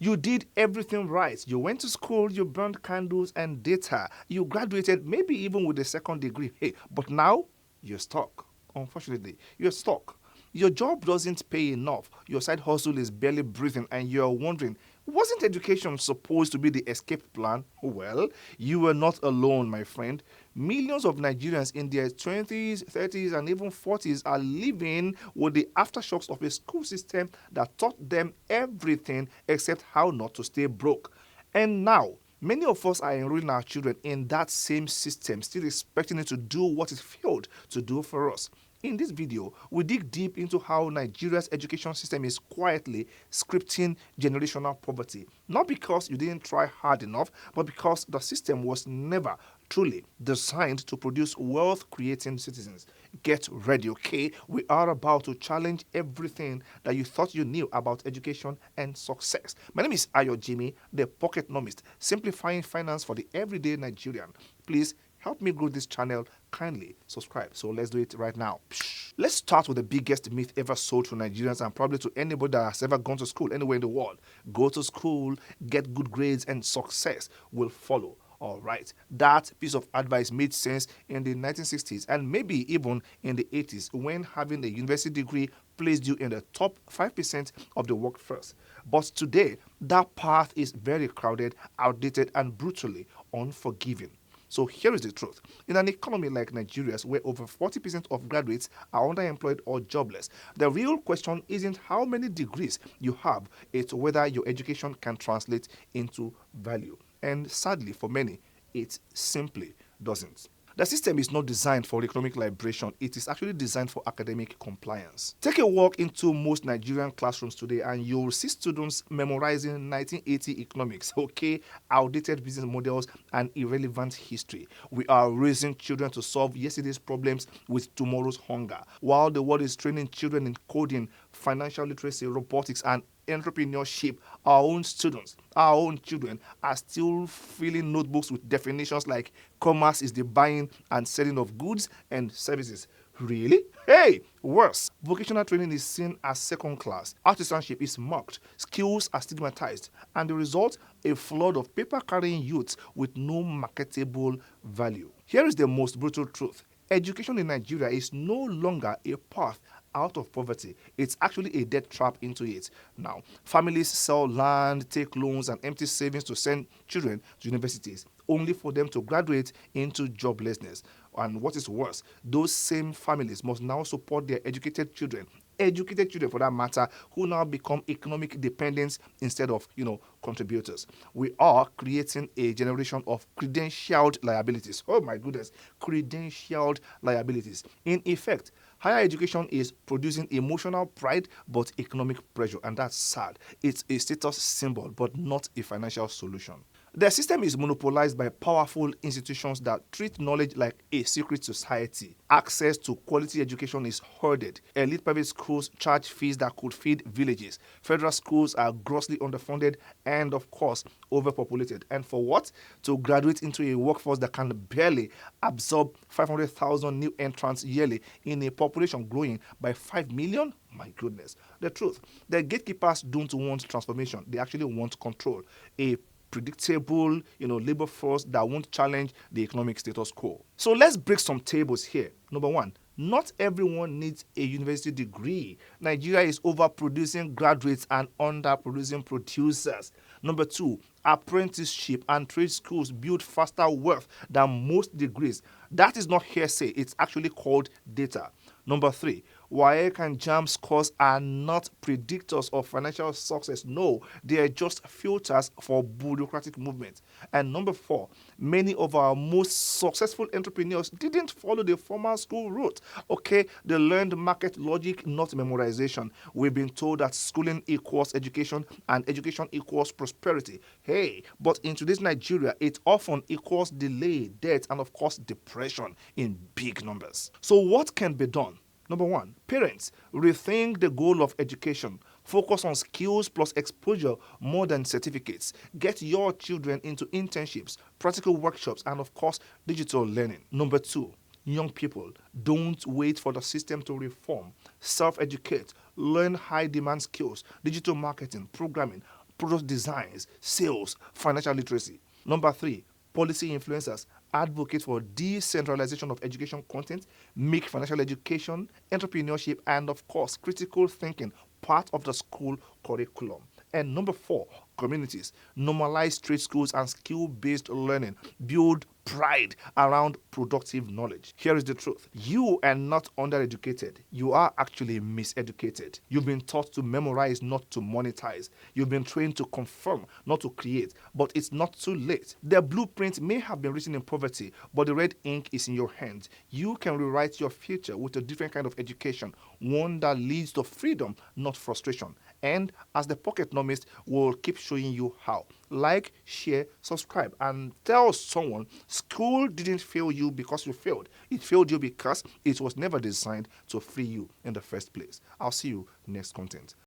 You did everything right. You went to school, you burned candles and data. You graduated, maybe even with a second degree. Hey, but now you're stuck. Unfortunately, you're stuck. Your job doesn't pay enough. Your side hustle is barely breathing, and you're wondering, wasn't education supposed to be the escape plan? Well, you were not alone, my friend. Millions of Nigerians in their 20s, 30s, and even 40s are living with the aftershocks of a school system that taught them everything except how not to stay broke. And now, many of us are enrolling our children in that same system, still expecting it to do what it failed to do for us. In this video, we dig deep into how Nigeria's education system is quietly scripting generational poverty. Not because you didn't try hard enough, but because the system was never truly designed to produce wealth-creating citizens. Get ready, okay? We are about to challenge everything that you thought you knew about education and success. My name is Ayo Jimmy, the Pocketnomist, simplifying finance for the everyday Nigerian. Please help me grow this channel. Kindly subscribe. So let's do it right now. Let's start with the biggest myth ever sold to Nigerians and probably to anybody that has ever gone to school anywhere in the world. Go to school, get good grades, and success will follow. All right, that piece of advice made sense in the 1960s and maybe even in the 80s when having a university degree placed you in the top 5% of the workforce. But today, that path is very crowded, outdated, and brutally unforgiving. So here is the truth. In an economy like Nigeria's, where over 40% of graduates are underemployed or jobless, the real question isn't how many degrees you have, it's whether your education can translate into value. And sadly, for many, it simply doesn't. The system is not designed for economic liberation, it is actually designed for academic compliance. Take a walk into most Nigerian classrooms today and you'll see students memorizing 1980 economics, okay, outdated business models, and irrelevant history. We are raising children to solve yesterday's problems with tomorrow's hunger, while the world is training children in coding, financial literacy, robotics, and entrepreneurship. Our own students, our own children are still filling notebooks with definitions like commerce is the buying and selling of goods and services. Really? Hey, worse. Vocational training is seen as second class. Artisanship is mocked. Skills are stigmatized. And the result, a flood of paper-carrying youths with no marketable value. Here is the most brutal truth. Education in Nigeria is no longer a path out of poverty. It's actually a debt trap into it. Now, families sell land, take loans, and empty savings to send children to universities, only for them to graduate into joblessness. And what is worse, those same families must now support their educated children for that matter, who now become economic dependents instead of, contributors. We are creating a generation of credentialed liabilities. Oh my goodness, credentialed liabilities. In effect, higher education is producing emotional pride but economic pressure, and that's sad. It's a status symbol but not a financial solution. The system is monopolized by powerful institutions that treat knowledge like a secret society. Access to quality education is hoarded. Elite private schools charge fees that could feed villages. Federal schools are grossly underfunded and, of course, overpopulated. And for what? To graduate into a workforce that can barely absorb 500,000 new entrants yearly in a population growing by 5 million? My goodness. The truth, the gatekeepers don't want transformation. They actually want control. A predictable, labor force that won't challenge the economic status quo. So let's break some tables here. Number one, not everyone needs a university degree. Nigeria is overproducing graduates and underproducing producers. Number two, apprenticeship and trade schools build faster wealth than most degrees. That is not hearsay, it's actually called data. Number three, WAEC and JAM scores are not predictors of financial success. No, they are just filters for bureaucratic movement. And number four, many of our most successful entrepreneurs didn't follow the formal school route. Okay, they learned market logic, not memorization. We've been told that schooling equals education and education equals prosperity. Hey, but in today's Nigeria, it often equals delay, debt, and of course depression in big numbers. So what can be done? Number one, parents, rethink the goal of education. Focus on skills plus exposure more than certificates. Get your children into internships, practical workshops, and of course, digital learning. Number two, young people, don't wait for the system to reform. Self-educate, learn high-demand skills, digital marketing, programming. product designs, sales, financial literacy. Number 3, policy influencers advocate for decentralization of education content, make financial education, entrepreneurship, and of course, critical thinking part of the school curriculum. And number 4, communities normalize trade schools and skill based learning, build pride around productive knowledge. Here is the truth: you are not undereducated, you are actually miseducated. You've been taught to memorize, not to monetize. You've been trained to confirm, not to create. But it's not too late. The blueprint may have been written in poverty, but the red ink is in your hands. You can rewrite your future with a different kind of education, one that leads to freedom, not frustration. And as the Pocketnomist will keep showing you how. Like, share, subscribe, and tell someone school didn't fail you because you failed. It failed you because it was never designed to free you in the first place. I'll see you next content.